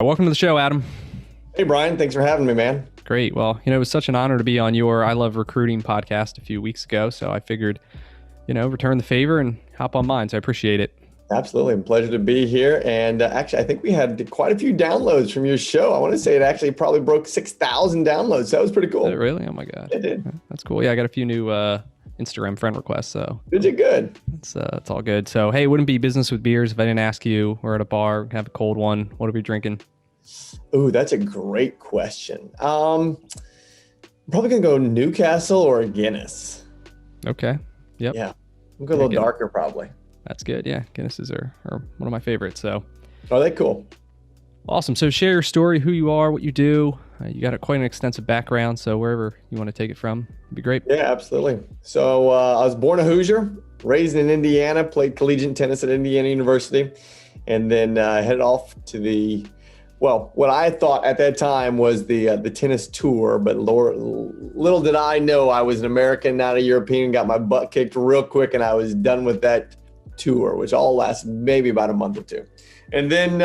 Welcome to the show, Adam. Hey, Brian. Thanks for having me, man. Great. Well, it was such an honor to be on your I Love Recruiting podcast a few weeks ago. So I figured, return the favor and hop on mine. So I appreciate it. Absolutely. A pleasure to be here. And actually, I think we had quite a few downloads from your show. I want to say it actually probably broke 6,000 downloads. So that was pretty cool. Did it really? Oh, my God. It did. That's cool. Yeah, I got a few new Instagram friend requests. So did you good? It's all good. So, hey, it wouldn't be business with beers if I didn't ask you. We're at a bar, have a cold one. What are we drinking? Ooh, that's a great question. I'm probably going to go Newcastle or a Guinness. Okay. Yep. Yeah. I'm going a little darker probably. That's good. Yeah. Guinnesses are one of my favorites. So. Are they cool? Awesome. So share your story, who you are, what you do. You got quite an extensive background. So wherever you want to take it from, it'd be great. Yeah, absolutely. So I was born a Hoosier, raised in Indiana, played collegiate tennis at Indiana University, and then headed off to what I thought at that time was the tennis tour, but little did I know I was an American, not a European, got my butt kicked real quick, and I was done with that tour, which all lasted maybe about a month or two. And then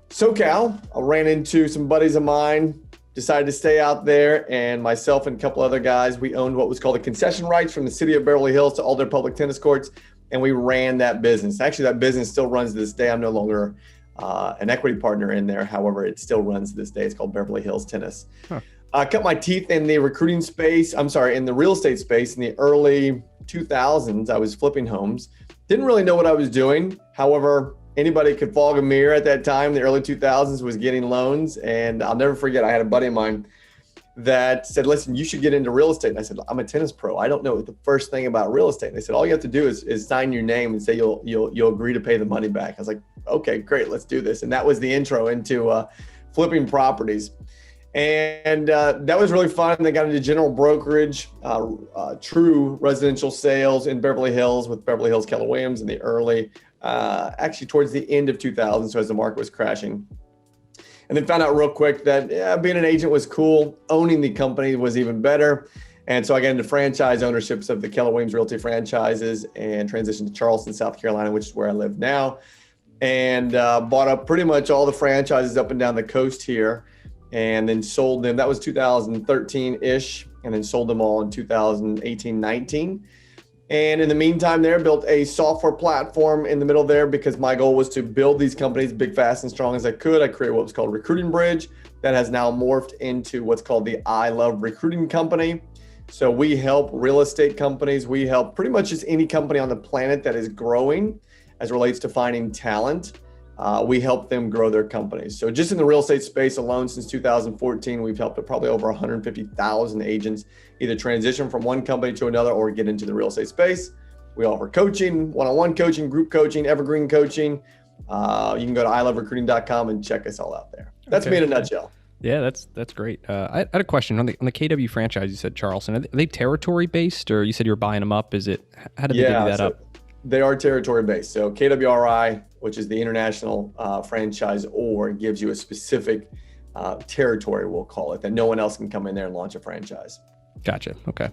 SoCal, I ran into some buddies of mine, decided to stay out there, and myself and a couple other guys, we owned what was called the concession rights from the city of Beverly Hills to all their public tennis courts, and we ran that business. Actually, that business still runs to this day. I'm no longer an equity partner in there. However, it still runs to this day. It's called Beverly Hills Tennis. Huh. I cut my teeth in the recruiting space. In the real estate space in the early 2000s. I was flipping homes. Didn't really know what I was doing. However, anybody could fog a mirror at that time. The early 2000s was getting loans. And I'll never forget, I had a buddy of mine that said, listen, you should get into real estate. And I said, I'm a tennis pro. I don't know the first thing about real estate. And they said, all you have to do is sign your name and say you'll agree to pay the money back. I was like, okay, great, let's do this. And that was the intro into flipping properties. And that was really fun. They got into general brokerage, true residential sales in Beverly Hills with Beverly Hills Keller Williams in the early, actually towards the end of 2000. So as the market was crashing. And then found out real quick that being an agent was cool. Owning the company was even better. And so I got into franchise ownerships of the Keller Williams Realty franchises and transitioned to Charleston, South Carolina, which is where I live now. And bought up pretty much all the franchises up and down the coast here and then sold them. That was 2013-ish, and then sold them all in 2018-19. And in the meantime there, built a software platform in the middle there because my goal was to build these companies big, fast, and strong as I could. I created what was called Recruiting Bridge that has now morphed into what's called the I Love Recruiting Company. So we help real estate companies. We help pretty much just any company on the planet that is growing as it relates to finding talent. We help them grow their companies. So just in the real estate space alone since 2014, we've helped probably over 150,000 agents either transition from one company to another or get into the real estate space. We offer coaching, one-on-one coaching, group coaching, evergreen coaching. You can go to iloverecruiting.com and check us all out there. That's me in a nutshell. Yeah, that's great. I had a question on the KW franchise. You said Charleston. Are they territory based, or you said you were buying them up? How did they divvy that up? They are territory based. So KWRI, which is the international franchise, or gives you a specific territory, we'll call it, that no one else can come in there and launch a franchise. Gotcha. Okay.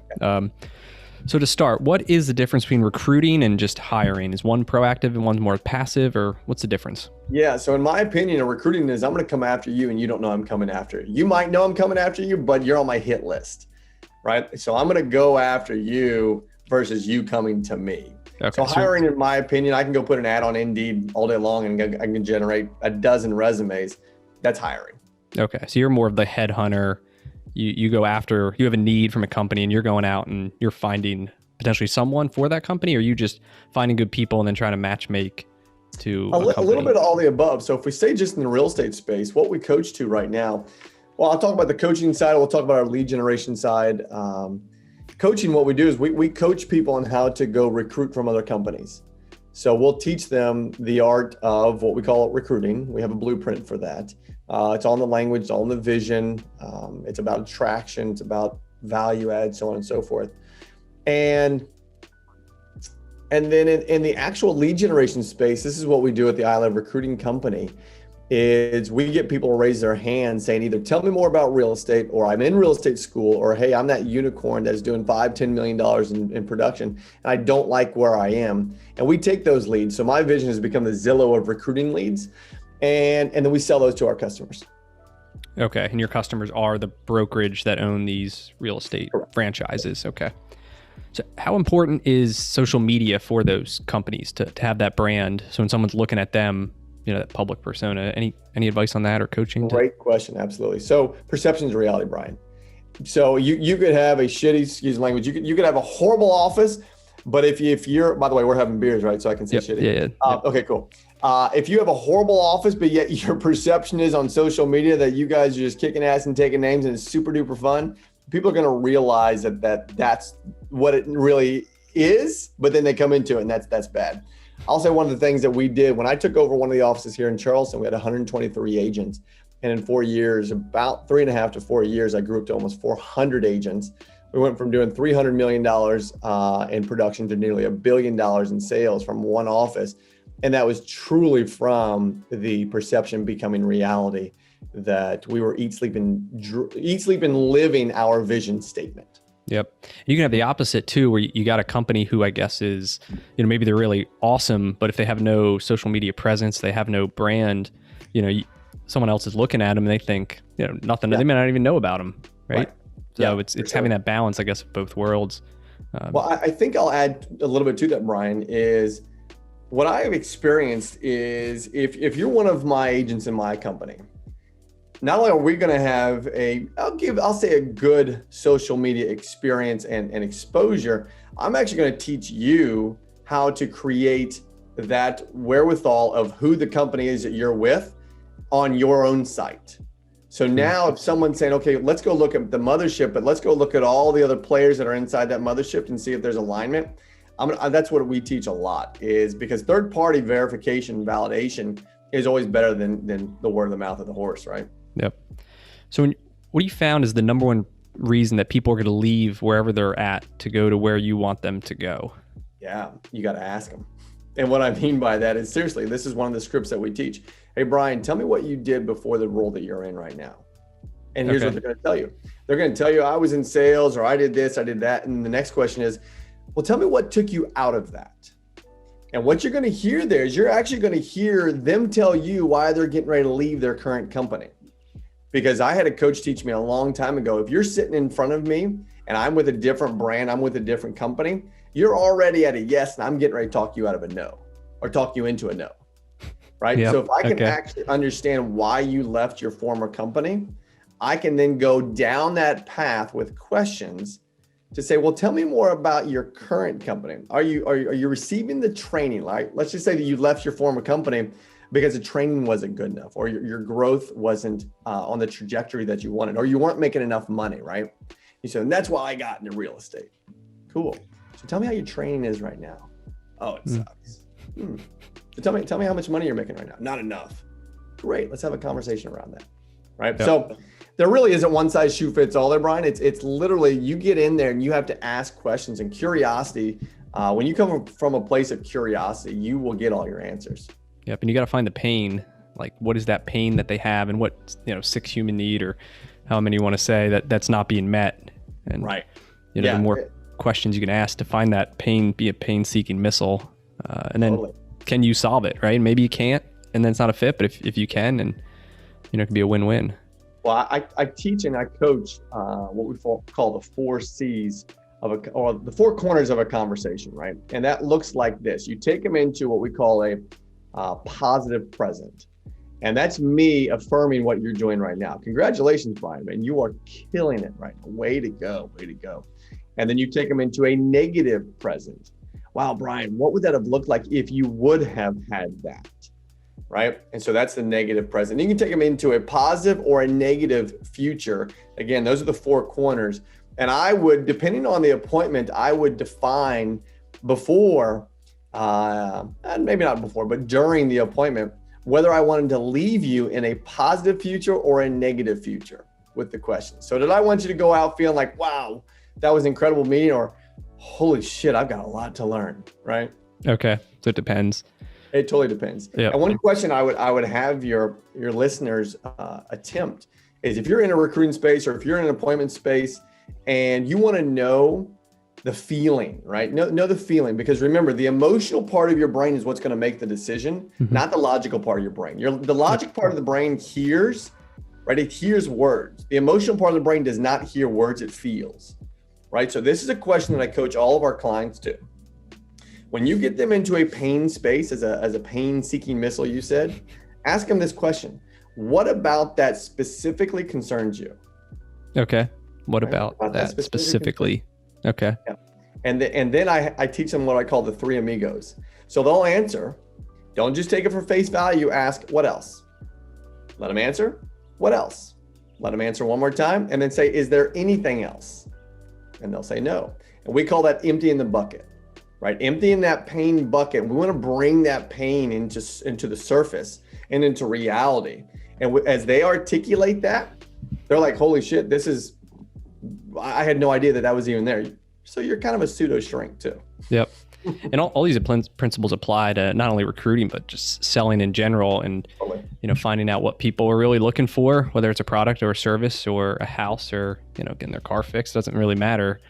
So to start, what is the difference between recruiting and just hiring? Is one proactive and one's more passive, or what's the difference? Yeah. So in my opinion, recruiting is I'm going to come after you and you don't know I'm coming after you. You might know I'm coming after you, but you're on my hit list, right? So I'm going to go after you versus you coming to me. Okay, so hiring, in my opinion, I can go put an ad on Indeed all day long and I can generate a dozen resumes. That's hiring. Okay. So you're more of the headhunter. You go after, you have a need from a company and you're going out and you're finding potentially someone for that company, or you just finding good people and then trying to match make to a little bit of all the above. So if we stay just in the real estate space, what we coach to right now, well, I'll talk about the coaching side. We'll talk about our lead generation side. Coaching, what we do is we coach people on how to go recruit from other companies. So we'll teach them the art of what we call recruiting. We have a blueprint for that. It's all in the language, it's all in the vision. It's about attraction, it's about value add, so on and so forth. And then in the actual lead generation space, this is what we do at the I Love Recruiting Company. Is we get people to raise their hand saying either tell me more about real estate, or I'm in real estate school, or hey, I'm that unicorn that's doing $5-10 million in production and I don't like where I am. And we take those leads. So my vision has become the Zillow of recruiting leads. and then we sell those to our customers. Okay. And your customers are the brokerage that own these real estate Correct. franchises. Okay. So how important is social media for those companies to have that brand? So when someone's looking at them, that public persona, any advice on that or coaching? Great question. Absolutely. So perception is reality, Brian. So you could have a shitty, excuse the language, you could have a horrible office, but if you're, by the way, we're having beers, right? So I can say shitty. Yeah. Okay, cool. If you have a horrible office, but yet your perception is on social media that you guys are just kicking ass and taking names and it's super duper fun, people are going to realize that's what it really is, but then they come into it and that's bad. I'll say one of the things that we did when I took over one of the offices here in Charleston, we had 123 agents. And in 4 years, about 3.5 to 4 years, I grew up to almost 400 agents. We went from doing $300 million in production to nearly $1 billion in sales from one office. And that was truly from the perception becoming reality that we were eat, sleep, and living our vision statement. Yep. You can have the opposite too, where you got a company who I guess is, maybe they're really awesome, but if they have no social media presence, they have no brand, someone else is looking at them and they think, nothing, they may not even know about them. Right. So it's having that balance, I guess, of both worlds. Well, I think I'll add a little bit to that, Brian, is what I've experienced is if you're one of my agents in my company, not only are we going to have I'll say a good social media experience and exposure, I'm actually going to teach you how to create that wherewithal of who the company is that you're with on your own site. So now if someone's saying, okay, let's go look at the mothership, but let's go look at all the other players that are inside that mothership and see if there's alignment. That's what we teach a lot, is because third-party verification and validation is always better than the word of the mouth of the horse, right? Yep. So what you found is the number one reason that people are going to leave wherever they're at to go to where you want them to go? Yeah, you got to ask them. And what I mean by that is, seriously, this is one of the scripts that we teach. Hey, Brian, tell me what you did before the role that you're in right now. And here's what they're going to tell you. They're going to tell you, I was in sales, or I did this, I did that. And the next question is, well, tell me what took you out of that. And what you're going to hear there is you're actually going to hear them tell you why they're getting ready to leave their current company. Because I had a coach teach me a long time ago, if you're sitting in front of me and I'm with a different brand, I'm with a different company, you're already at a yes, and I'm getting ready to talk you out of a no, or talk you into a no, right? Yep. So if I can actually understand why you left your former company, I can then go down that path with questions to say, well, tell me more about your current company. Are you receiving the training? Like, let's just say that you left your former company because the training wasn't good enough, or your growth wasn't on the trajectory that you wanted, or you weren't making enough money, right? You said, and that's why I got into real estate. Cool. So tell me how your training is right now. Oh, it sucks. So tell me how much money you're making right now. Not enough. Great. Let's have a conversation around that. Right. Yep. So there really isn't one size shoe fits all there, Brian. It's literally, you get in there and you have to ask questions, and curiosity. When you come from a place of curiosity, you will get all your answers. Yep. And you got to find the pain. Like, what is that pain that they have, and what, sixth human need, or how many you want to say that's not being met. And right. The more questions you can ask to find that pain, be a pain-seeking missile. And then can you solve it, right? Maybe you can't, and then it's not a fit, but if you can, and it can be a win-win. Well, I teach and I coach what we call the 4 C's or the 4 corners of a conversation, right? And that looks like this. You take them into what we call a positive present. And that's me affirming what you're doing right now. Congratulations, Brian, man. You are killing it right now. Way to go. Way to go. And then you take them into a negative present. Wow, Brian, what would that have looked like if you would have had that? Right? And so that's the negative present. You can take them into a positive or a negative future. Again, those are the 4 corners. And I would, depending on the appointment, I would define before, and maybe not before, but during the appointment, whether I wanted to leave you in a positive future or a negative future with the question. So did I want you to go out feeling like, wow, that was an incredible meeting, or holy shit, I've got a lot to learn, right? Okay. So it depends. It totally depends. Yep. And one question I would have your listeners attempt is, if you're in a recruiting space or if you're in an appointment space and you want to know the feeling, right? Know the feeling, because remember, the emotional part of your brain is what's going to make the decision, not the logical part of your brain. The logic part of the brain hears, right? It hears words. The emotional part of the brain does not hear words, it feels, right? So this is a question that I coach all of our clients to. When you get them into a pain space, as a pain-seeking missile, you said, ask them this question. What about that specifically concerns you? Okay. What about that specifically? Okay. Yeah. And then I teach them what I call the three amigos. So they'll answer. Don't just take it for face value. Ask, what else? Let them answer. What else? Let them answer one more time. And then say, is there anything else? And they'll say no. And we call that emptying the bucket, right? Emptying that pain bucket. We want to bring that pain into the surface and into reality. And as they articulate that, they're like, holy shit, I had no idea that was even there. So you're kind of a pseudo shrink too. Yep. And all these principles apply to not only recruiting, but just selling in general, and, finding out what people are really looking for, whether it's a product or a service or a house or, getting their car fixed, doesn't really matter,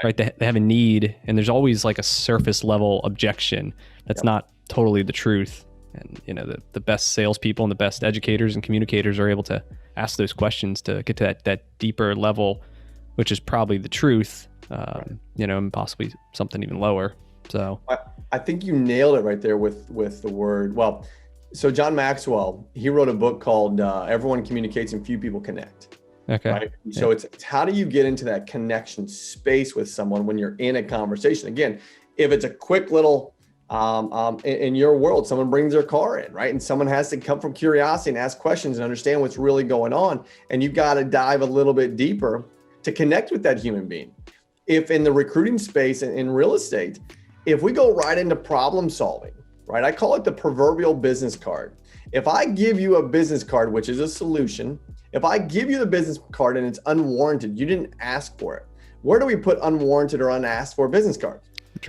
right? They have a need, and there's always like a surface level objection that's not totally the truth. And, the best salespeople and the best educators and communicators are able to ask those questions to get to that deeper level, which is probably the truth, and possibly something even lower. So I think you nailed it right there with the word. Well, so John Maxwell, he wrote a book called Everyone Communicates and Few People Connect. Okay. Right? So it's how do you get into that connection space with someone when you're in a conversation? Again, if it's a quick little, in your world, someone brings their car in, right? And someone has to come from curiosity and ask questions and understand what's really going on. And you've got to dive a little bit deeper to connect with that human being. If in the recruiting space and in real estate, if we go right into problem solving, right? I call it the proverbial business card. If I give you a business card, which is a solution, if I give you the business card and it's unwarranted, you didn't ask for it. Where do we put unwarranted or unasked for business cards?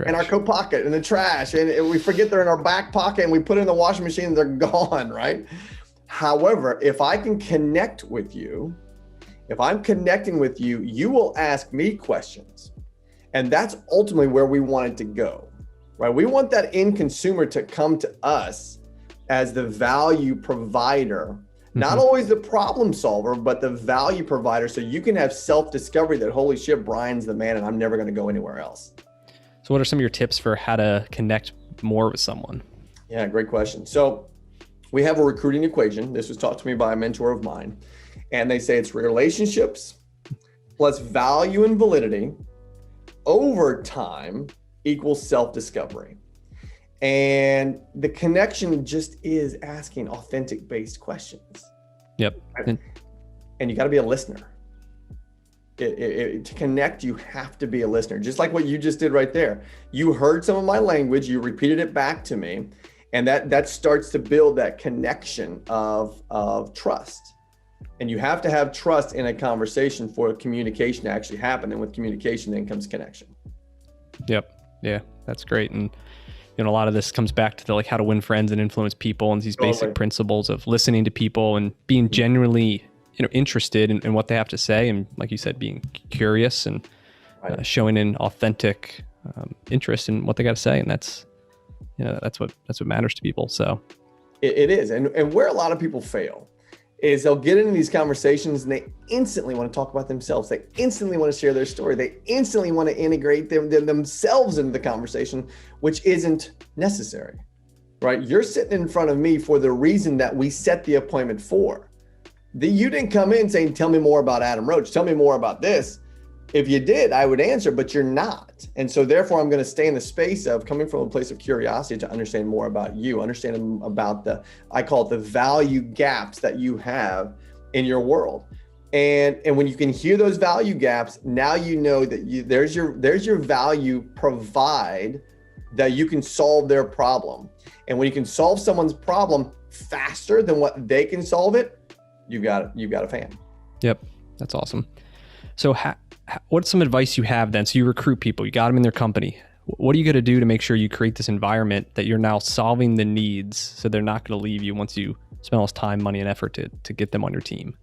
In our coat pocket, in the trash, and we forget they're in our back pocket and we put it in the washing machine and they're gone, right? However, if I can connect with you, if I'm connecting with you, you will ask me questions. And that's ultimately where we want it to go, right? We want that end consumer to come to us as the value provider, not always the problem solver, but the value provider. So you can have self-discovery that, holy shit, Brian's the man and I'm never going to go anywhere else. So what are some of your tips for how to connect more with someone? Yeah, great question. So we have a recruiting equation. This was taught to me by a mentor of mine. And they say it's relationships plus value and validity over time equals self-discovery. And the connection just is asking authentic based questions. Yep. And you got to be a listener. To connect, you have to be a listener, just like what you just did right there. You heard some of my language, you repeated it back to me, and that starts to build that connection of trust. And you have to have trust in a conversation for communication to actually happen. And with communication, then comes connection. Yep. Yeah, that's great. And a lot of this comes back to how to win friends and influence people, and these basic principles of listening to people and being genuinely interested in what they have to say, and like you said, being curious and showing an authentic interest in what they got to say, and that's what matters to people. So it is, and where a lot of people fail is they'll get into these conversations and they instantly want to talk about themselves. They instantly want to share their story. They instantly want to integrate themselves into the conversation, which isn't necessary, right? You're sitting in front of me for the reason that we set the appointment for. You didn't come in saying, tell me more about Adam Roach. Tell me more about this. If you did, I would answer, but you're not. And so therefore, I'm going to stay in the space of coming from a place of curiosity to understand more about you, understand about I call it the value gaps that you have in your world. And when you can hear those value gaps, now you know that there's your value provide that you can solve their problem. And when you can solve someone's problem faster than what they can solve it, you've got a fan. Yep. That's awesome. So what's some advice you have then? So you recruit people, you got them in their company. What are you going to do to make sure you create this environment that you're now solving the needs so they're not going to leave you once you spend all this time, money, and effort to get them on your team?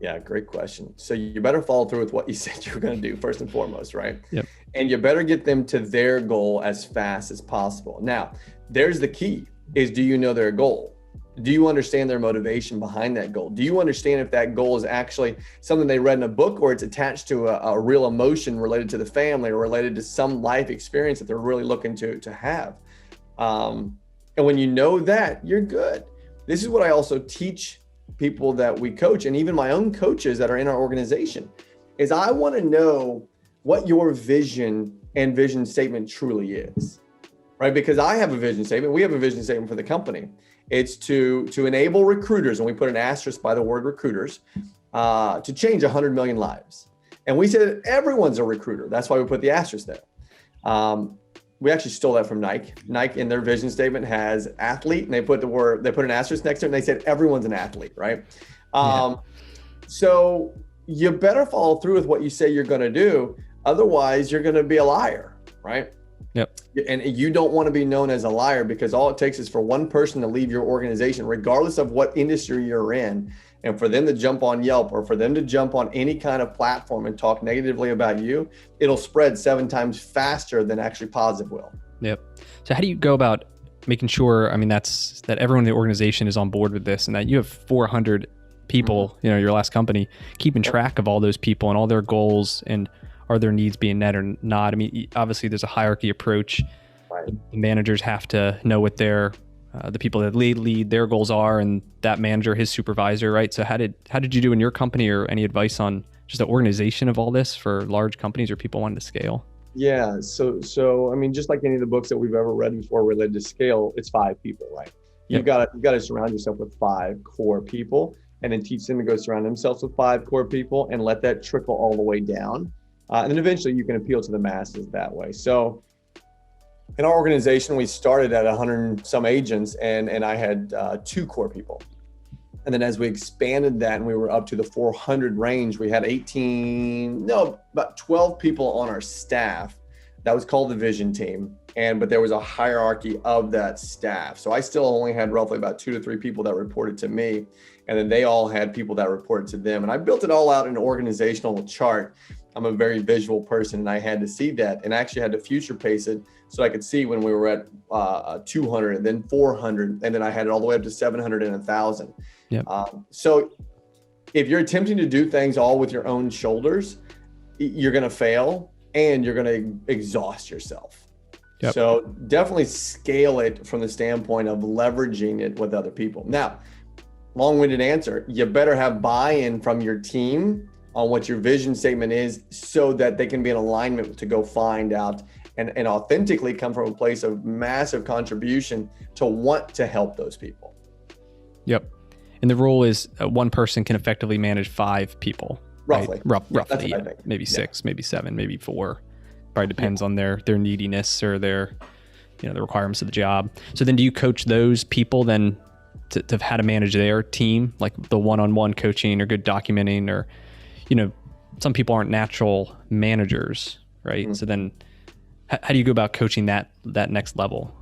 Yeah, great question. So you better follow through with what you said you were going to do first and foremost, right? Yep. And you better get them to their goal as fast as possible. Now, there's the key is, do you know their goal? Do you understand their motivation behind that goal? Do you understand if that goal is actually something they read in a book, or it's attached to a real emotion related to the family or related to some life experience that they're really looking to have? And when you know that, you're good. This is what I also teach people that we coach, and even my own coaches that are in our organization, is I want to know what your vision and vision statement truly is, right? Because I have a vision statement. We have a vision statement for the company. It's to enable recruiters, and we put an asterisk by the word recruiters, to change 100 million lives. And we say that everyone's a recruiter. That's why we put the asterisk there. We actually stole that from Nike. Nike in their vision statement has athlete, and they put an asterisk next to it, and they said everyone's an athlete, right? So you better follow through with what you say you're going to do. Otherwise, you're going to be a liar, right? Yep. And you don't want to be known as a liar, because all it takes is for one person to leave your organization, regardless of what industry you're in, and for them to jump on Yelp or for them to jump on any kind of platform and talk negatively about you, it'll spread 7 times faster than actually positive will. Yep. So how do you go about making sure, I mean, that everyone in the organization is on board with this, and that you have 400 people, your last company, keeping track of all those people and all their goals, and are their needs being met or not? I mean, obviously there's a hierarchy approach. Right. The managers have to know what the people that lead their goals are, and that manager, his supervisor, right? So how did you do in your company, or any advice on just the organization of all this for large companies or people wanting to scale? Yeah. So I mean, just like any of the books that we've ever read before related to scale, it's 5 people, right? You've got to surround yourself with 5 core people, and then teach them to go surround themselves with 5 core people, and let that trickle all the way down. And then eventually you can appeal to the masses that way. So in our organization, we started at 100 and some agents, and I had 2 core people. And then as we expanded that and we were up to the 400 range, we had about 12 people on our staff. That was called the vision team. But there was a hierarchy of that staff. So I still only had roughly about 2 to 3 people that reported to me. And then they all had people that reported to them. And I built it all out in an organizational chart. I'm a very visual person, and I had to see that, and I actually had to future pace it so I could see when we were at 200, and then 400, and then I had it all the way up to 700 and 1,000. Yep. So if you're attempting to do things all with your own shoulders, you're going to fail, and you're going to exhaust yourself. Yep. So definitely scale it from the standpoint of leveraging it with other people. Now, long-winded answer, you better have buy-in from your team on what your vision statement is, so that they can be in alignment to go find out and authentically come from a place of massive contribution to want to help those people. Yep. And the rule is one person can effectively manage 5 people. Roughly. Right? Yeah, roughly. Yeah. Maybe 6, maybe 7, maybe 4. Probably depends on their neediness or their, the requirements of the job. So then do you coach those people then to how to manage their team, like the one-on-one coaching or good documenting, or some people aren't natural managers, right? Mm-hmm. So then how do you go about coaching that next level?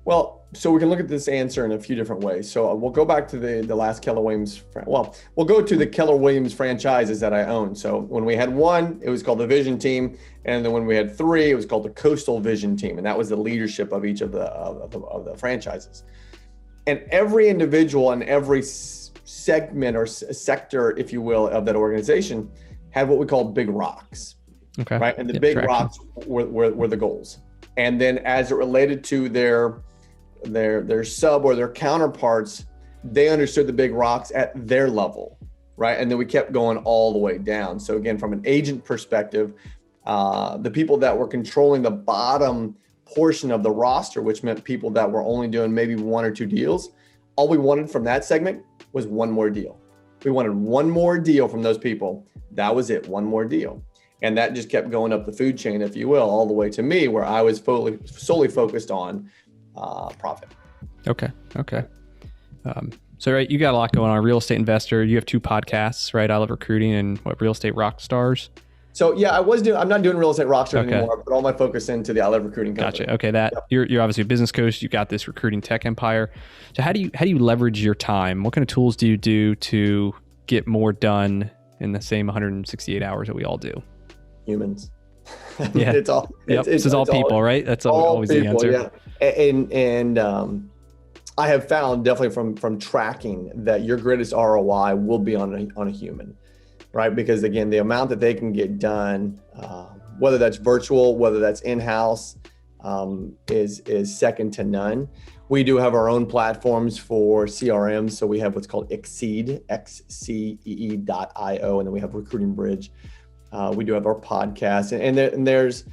Well, so we can look at this answer in a few different ways. So we'll go back to the last Keller Williams. We'll go to the Keller Williams franchises that I own. So when we had 1, it was called the Vision Team. And then when we had 3, it was called the Coastal Vision Team. And that was the leadership of each of the franchises. And every individual and every segment or sector, if you will, of that organization had what we call big rocks. Okay. Right. And the big rocks were the goals. And then as it related to their sub or their counterparts, they understood the big rocks at their level. Right. And then we kept going all the way down. So again, from an agent perspective, the people that were controlling the bottom portion of the roster, which meant people that were only doing maybe 1 or 2 deals, all we wanted from that segment was 1 more deal. We wanted 1 more deal from those people. That was it, 1 more deal. And that just kept going up the food chain, if you will, all the way to me, where I was solely focused on profit. Okay. So, right, you got a lot going on. Real estate investor. You have 2 podcasts, right? I Love Recruiting and Real Estate Rock Stars. So yeah, I'm not doing Real Estate Rockstar anymore, but all my focus into the I Love Recruiting company. Gotcha. Okay, you're obviously a business coach. You got this recruiting tech empire. So how do you leverage your time? What kind of tools do you do to get more done in the same 168 hours that we all do? Humans. Yeah. It's all, This is all people, right? That's always people, the answer. Yeah. And I have found definitely from tracking that your greatest ROI will be on a human, right? Because again, the amount that they can get done, whether that's virtual, whether that's in-house, is second to none. We do have our own platforms for CRM. So we have what's called Exceed, XCEE.io, and then we have Recruiting Bridge. We do have our podcast, and there's,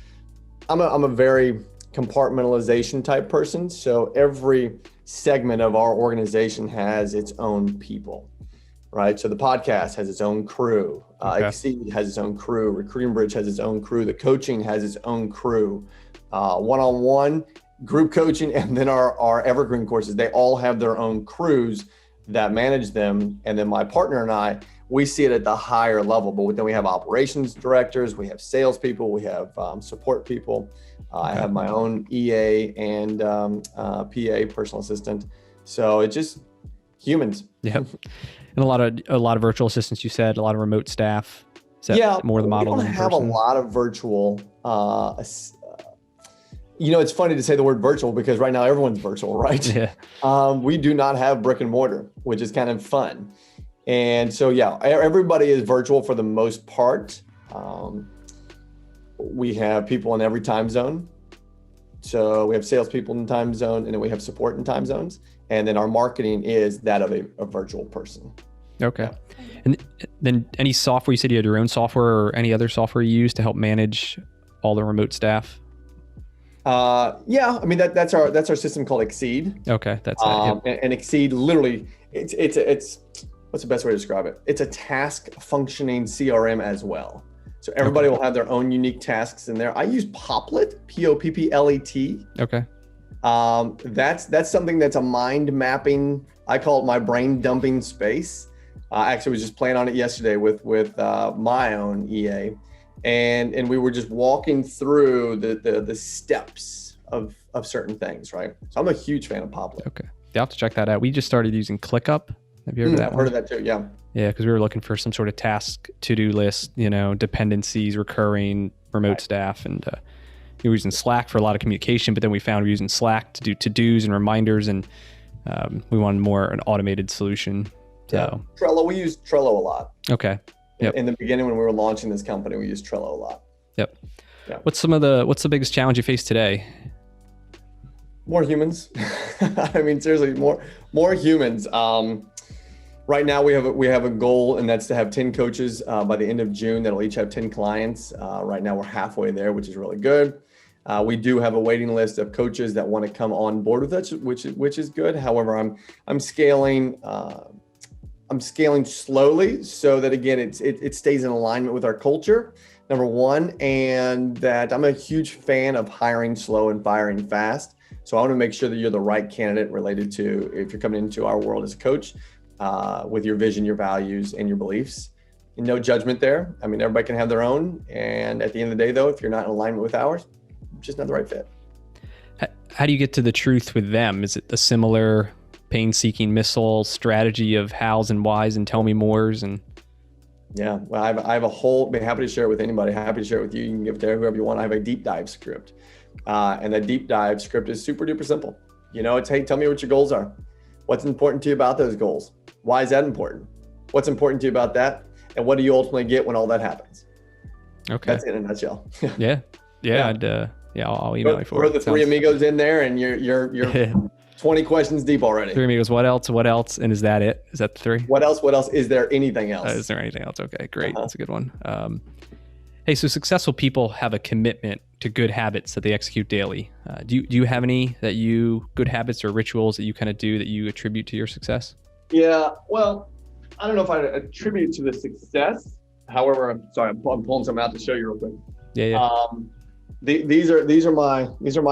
I'm a very compartmentalization type person. So every segment of our organization has its own people, right? So the podcast has its own crew. Exceed has its own crew. Recruiting Bridge has its own crew. The coaching has its own crew. One-on-one, group coaching, and then our evergreen courses, they all have their own crews that manage them. And then my partner and I, we see it at the higher level, but then we have operations directors, we have salespeople, we have support people. I have my own EA and PA, personal assistant. So it's just humans. Yeah. And a lot of virtual assistants, you said, a lot of remote staff. Is that more the model than in person? We don't have a lot of virtual. It's funny to say the word virtual because right now everyone's virtual, right? Yeah. We do not have brick and mortar, which is kind of fun. And so, everybody is virtual for the most part. We have people in every time zone. So we have salespeople in time zone, and then we have support in time zones. And then our marketing is that of a virtual person. Okay. And then any software, you said you had your own software or any other software you use to help manage all the remote staff? I mean, that's our system called Exceed. Okay. That's and Exceed literally, it's what's the best way to describe it? It's a task functioning CRM as well. So everybody will have their own unique tasks in there. I use Poplet, Popplet. Okay. That's something that's a mind mapping. I call it my brain dumping space. I actually was just playing on it yesterday with my own EA, and we were just walking through the steps of certain things, right? So I'm a huge fan of Poplet. Okay. You'll have to check that out. We just started using ClickUp. Have you heard of that I've one? heard of that too, yeah. Yeah, because we were looking for some sort of task to-do list, dependencies, recurring, remote staff, and we were using Slack for a lot of communication, but then we found we were using Slack to do to-dos and reminders, and we wanted more an automated solution. So. Yeah. Trello, we use Trello a lot. Okay. Yep. In the beginning, when we were launching this company, we used Trello a lot. Yep. Yeah. What's the biggest challenge you face today? More humans. I mean, seriously, more humans. Right now we have a goal, and that's to have 10 coaches by the end of June that'll each have 10 clients. Right now we're halfway there, which is really good. We do have a waiting list of coaches that want to come on board with us, which is good. However, I'm scaling slowly so that again it stays in alignment with our culture, number one, and that I'm a huge fan of hiring slow and firing fast. So I want to make sure that you're the right candidate related to if you're coming into our world as a coach. With your vision, your values, and your beliefs. And no judgment there. I mean, everybody can have their own. And at the end of the day, though, if you're not in alignment with ours, just not the right fit. How do you get to the truth with them? Is it a similar pain-seeking missile strategy of hows and whys and tell me mores? And yeah, well, I have a whole, be happy to share it with anybody. Happy to share it with you. You can give it to whoever you want. I have a deep dive script. And that deep dive script is super duper simple. It's, hey, tell me what your goals are. What's important to you about those goals? Why is that important? What's important to you about that? And what do you ultimately get when all that happens? Okay. That's it in a nutshell. I'll email you for it. Throw the three amigos in there and you're 20 questions deep already. Three amigos, what else? And is that it? Is that the three? What else? Is there anything else? Is there anything else? Okay, great. That's a good one. Hey, so successful people have a commitment to good habits that they execute daily. Do you have any good habits or rituals that you kind of do that you attribute to your success? Yeah, well, I don't know if I attribute to the success. However, I'm pulling some out to show you real quick. Yeah. These are my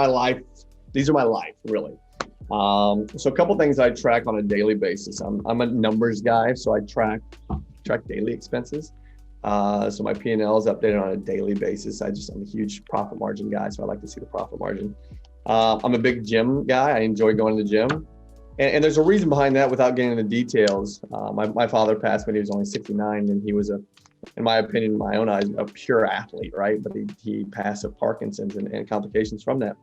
life. These are my life, really. So a couple things I track on a daily basis. I'm a numbers guy, so I track daily expenses. So my P&L is updated on a daily basis. I'm a huge profit margin guy, so I like to see the profit margin. I'm a big gym guy. I enjoy going to the gym. And there's a reason behind that without getting into details. My father passed when he was only 69, and he was in my opinion, in my own eyes, a pure athlete, right? But he passed of Parkinson's and complications from that.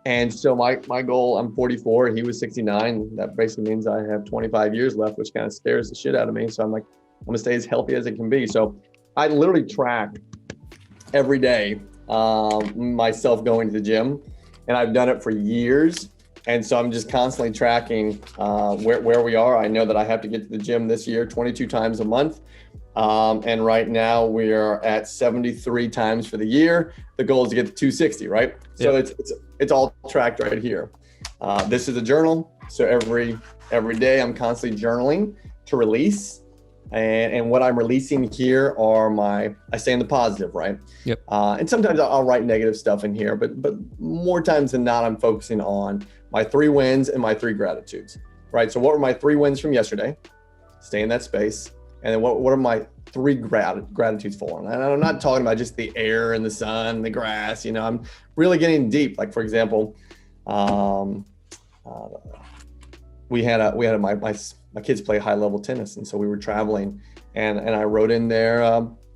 And so my goal, I'm 44, he was 69. That basically means I have 25 years left, which kind of scares the shit out of me. So I'm like, I'm gonna stay as healthy as it can be. So I literally track every day myself going to the gym, and I've done it for years. And so I'm just constantly tracking where we are. I know that I have to get to the gym this year 22 times a month. And right now we are at 73 times for the year. The goal is to get to 260, right? So it's all tracked right here. This is a journal. So every day I'm constantly journaling to release. And what I'm releasing here are I stay in the positive, right? Yep. And sometimes I'll write negative stuff in here, but more times than not, I'm focusing on my 3 wins and my 3 gratitudes, right? So what were my 3 wins from yesterday? Stay in that space. And then what are my 3 gratitudes for? And I'm not talking about just the air and the sun, the grass, I'm really getting deep. Like, for example, my kids play high level tennis. And so we were traveling and I wrote in there,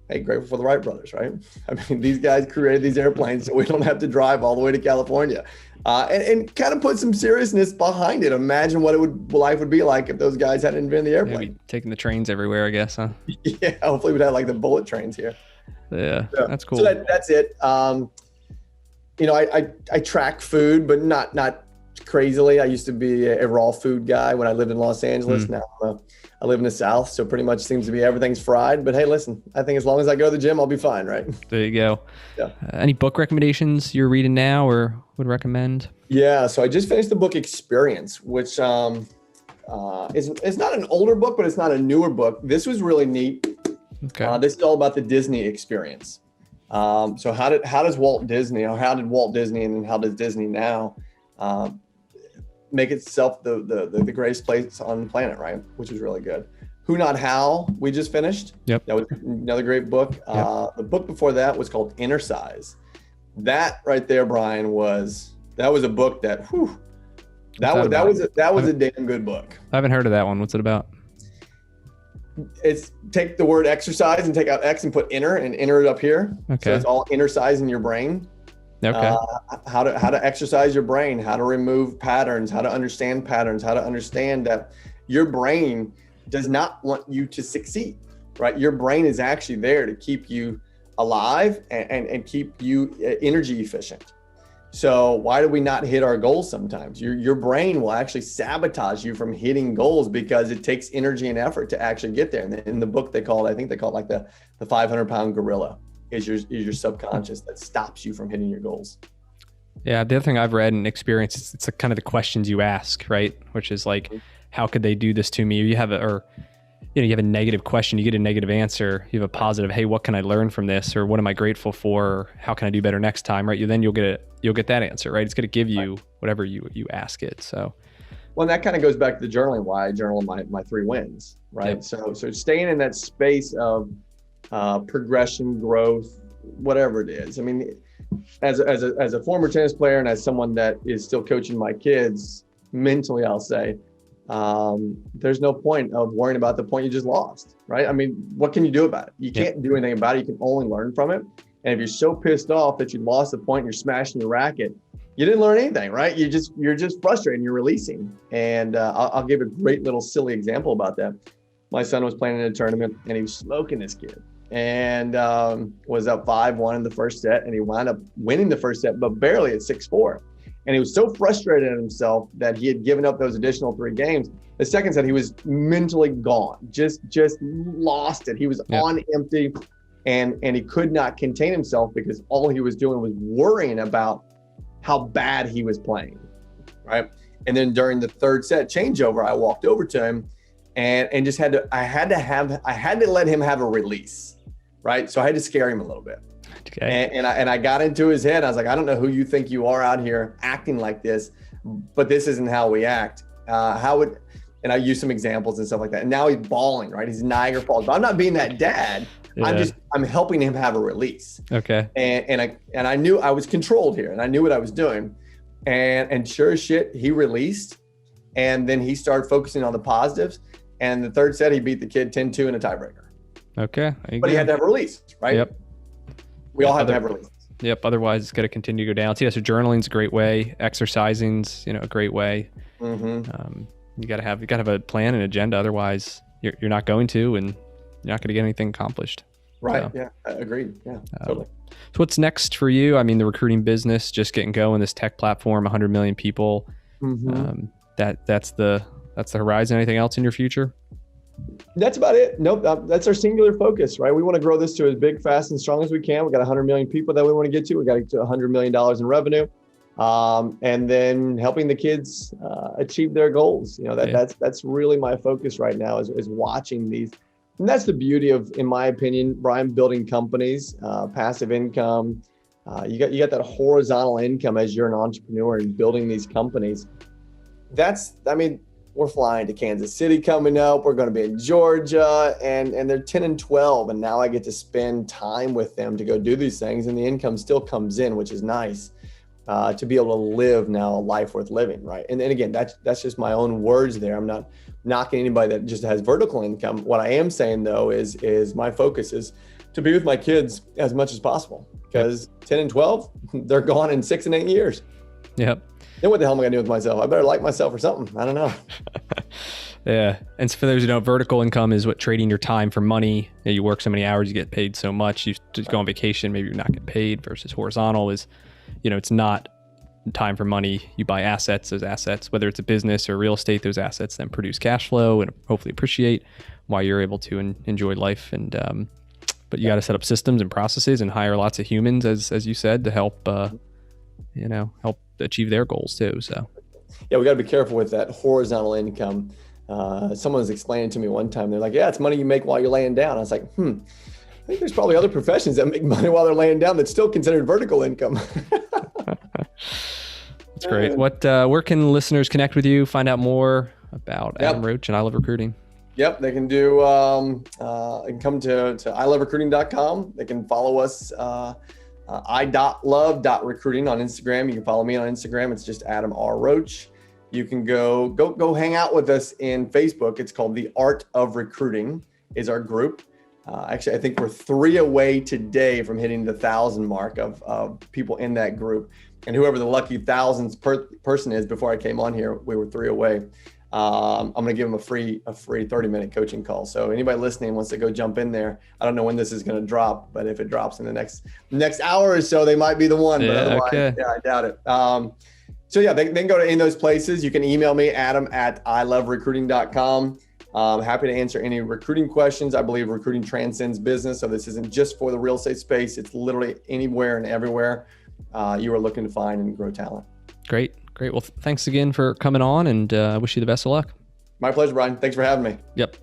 hey, grateful for the Wright brothers, right? I mean, these guys created these airplanes so we don't have to drive all the way to California. And kind of put some seriousness behind it. Imagine what life would be like if those guys hadn't invented the airplane. Maybe taking the trains everywhere, I guess, huh? Yeah, hopefully we'd have like the bullet trains here. Yeah, that's cool. So that's it. I track food, but not crazily. I used to be a raw food guy when I lived in Los Angeles. Now I live in the South, so pretty much seems to be everything's fried. But hey, listen, I think as long as I go to the gym, I'll be fine, right? There you go. Yeah. Any book recommendations you're reading now or would recommend? Yeah, so I just finished the book Experience, which is not an older book, but it's not a newer book. This was really neat. Okay. This is all about the Disney experience. So how did Walt Disney, or how did Walt Disney and how does Disney now make itself the greatest place on the planet, right? Which is really good. Who Not How, we just finished. Yep. That was another great book. Yep. The book before that was called Inner Size. That right there, Brian, was a book that was a damn good book. I haven't heard of that one. What's it about? It's take the word exercise and take out X and put inner and enter it up here. Okay. So it's all inner size in your brain. Okay. How to exercise your brain, how to remove patterns, how to understand patterns, how to understand that your brain does not want you to succeed, right? Your brain is actually there to keep you alive and keep you energy efficient. So why do we not hit our goals sometimes? Your brain will actually sabotage you from hitting goals because it takes energy and effort to actually get there. And in the book, they call it like the 500-pound gorilla. Is your subconscious that stops you from hitting your goals. Yeah, the other thing I've read and experienced, it's kind of the questions you ask, right? Which is like, how could they do this to me? Or you have a negative question, you get a negative answer. You have a positive, hey, what can I learn from this? Or what am I grateful for? Or how can I do better next time, right? Then you'll get that answer, right? It's going to give you whatever you ask it. So, well, and that kind of goes back to the journaling. Why I journal my 3 wins, right? Yep. So staying in that space of progression, growth, whatever it is. I mean, as a former tennis player and as someone that is still coaching my kids, mentally, I'll say, there's no point of worrying about the point you just lost, right? I mean, what can you do about it? You can't do anything about it. You can only learn from it. And if you're so pissed off that you lost the point, and you're smashing your racket, you didn't learn anything, right? You're just frustrated and you're releasing. And I'll give a great little silly example about that. My son was playing in a tournament and he was smoking this kid. And was up 5-1 in the first set, and he wound up winning the first set, but barely at 6-4. And he was so frustrated at himself that he had given up those additional 3 games. The second set, he was mentally gone, just lost it. He was on empty, and he could not contain himself because all he was doing was worrying about how bad he was playing, right? And then during the third set changeover, I walked over to him and just had to let him have a release. Right. So I had to scare him a little bit. Okay. And I got into his head. I was like, I don't know who you think you are out here acting like this, but this isn't how we act. And I used some examples and stuff like that. And now he's bawling, right? He's Niagara Falls. But I'm not being that dad. Yeah. I'm helping him have a release. Okay. And I knew I was controlled here and I knew what I was doing. And sure as shit, he released. And then he started focusing on the positives. And the third set, he beat the kid 10-2 in a tiebreaker. Okay. But he had to have a release, right? Yep. We all have to have releases. Yep. Otherwise, it's going to continue to go down. So, yeah, so journaling's a great way. Exercising's, a great way. Mm-hmm. You got to have a plan and agenda. Otherwise, you're not going to, and you're not going to get anything accomplished. Right. So, yeah. Agreed. Yeah. Totally. So what's next for you? I mean, the recruiting business, just getting going, this tech platform, 100 million people. Mm-hmm. That's the horizon. Anything else in your future? That's about it. Nope. That's our singular focus, right? We want to grow this to as big, fast, and strong as we can. We got 100 million people that we want to get to. We got to get to $100 million in revenue, and then helping the kids achieve their goals. That's really my focus right now is watching these. And that's the beauty of, in my opinion, Brian, building companies, passive income. You got that horizontal income as you're an entrepreneur and building these companies. We're flying to Kansas City coming up. We're going to be in Georgia, and they're 10 and 12. And now I get to spend time with them to go do these things. And the income still comes in, which is nice to be able to live now a life worth living. Right. And again, that's just my own words there. I'm not knocking anybody that just has vertical income. What I am saying, though, is my focus is to be with my kids as much as possible, because 10 and 12, they're gone in 6 and 8 years. Yep. Then what the hell am I gonna do with myself? I better like myself or something. I don't know. Yeah. And so for those who don't, vertical income is what trading your time for money. You work so many hours, you get paid so much. You just go on vacation, maybe you're not getting paid. Versus horizontal is, it's not time for money. You buy assets. Those assets, whether it's a business or real estate, those assets then produce cash flow and hopefully appreciate while you're able to enjoy life. And but you got to set up systems and processes and hire lots of humans, as you said, to help help achieve their goals too. So yeah, we got to be careful with that horizontal income. Someone was explaining to me one time, they're like, yeah, it's money you make while you're laying down. I was like, I think there's probably other professions that make money while they're laying down that's still considered vertical income. That's great. Where can listeners connect with you, find out more about Adam Roach and I Love Recruiting? Yep, they can do, they can come to iloverecruiting.com. They can follow us, I.love.recruiting on Instagram. You can follow me on Instagram. It's just Adam R. Roach. You can go hang out with us in Facebook. It's called The Art of Recruiting is our group. Actually, I think we're 3 away today from hitting the 1,000 mark of people in that group. And whoever the lucky 1,000th person is, before I came on here, we were 3 away. I'm going to give them a free 30-minute coaching call. So anybody listening wants to go jump in there. I don't know when this is going to drop, but if it drops in the next hour or so, they might be the one. But otherwise, I doubt it. So yeah, they can go to any of those places. You can email me, adam@iloverecruiting.com. Happy to answer any recruiting questions. I believe recruiting transcends business. So this isn't just for the real estate space. It's literally anywhere and everywhere you are looking to find and grow talent. Great. Well, thanks again for coming on, and I wish you the best of luck. My pleasure, Brian. Thanks for having me. Yep.